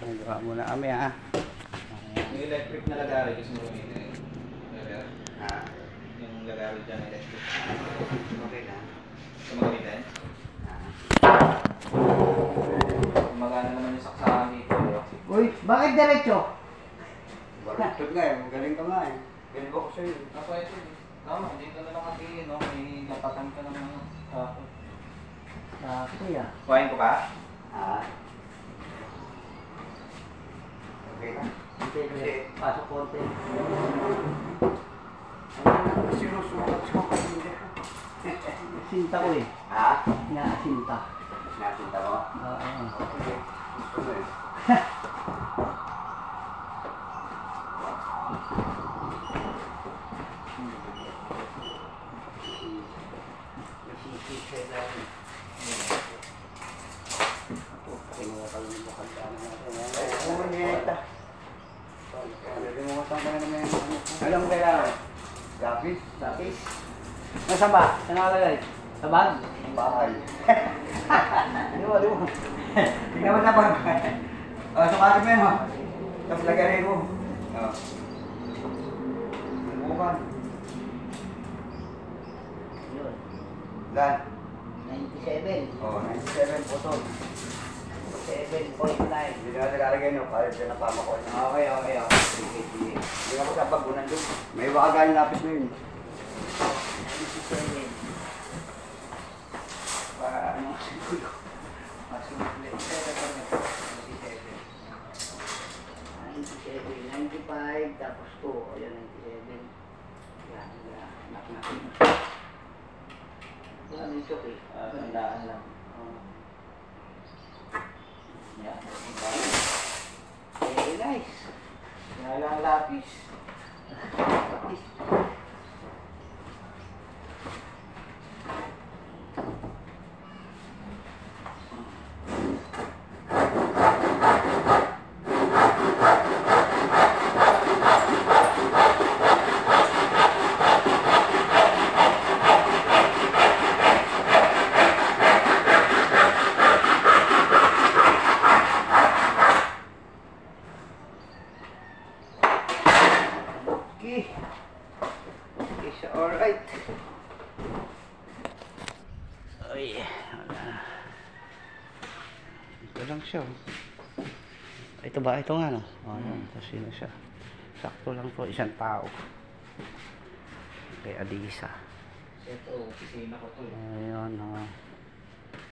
Gawa muna kami ha. Yung electric na lagari kasi mo gamitin. Ha? Yung lagari dyan electric. Okay na. Ito mo gamitin? Ha? Magana naman yung saksahan dito. Uy, bakit diretso? Balutod nga eh, magaling ka nga eh. Galing ko sa'yo. Ako ito. Tama, dito na lang katiin, no? May napatan ka naman ng kapo. Kuya. Kuhain ko pa? Ha? Okay na. Hindi. Pasok konti. Sinusukat ko pa hindi. Sinta ko eh. Ha? Naasinta. Naasinta mo? Oo. Okay. Gusto mo eh. Alam mo kailangan? Lapis? Lapis? Nasaan ba? Saan nakalagay? Sa bag? Sa bahay. Di mo. Tingnan mo sa bag. Sukatin mo yun ha. Tapos lagay mo. Bukan. Yun. Dan? 97. Oo, 97 putol. 7.9. Hindi na nakalagay nyo, kahit na napama ko. Okay. Sige. Hindi ako sa bagunan doon. May wakagaling lapis mo yun. 97. Para ano kasi ko. Masimple. 97. 95. Tapos 2. Ayan, 97. Yan. Anak natin. Ano yung choke eh? Tandaan lang. Yan. Very nice. Kailangan lapis. Lapis. Okay, siya alright. Ay, wala. Ito lang siya. Ito ba? Ito nga no? Tapos yun na siya. Sakto lang po, isang tao. Kay Adisa. Ito, opisina ko to. Ayun,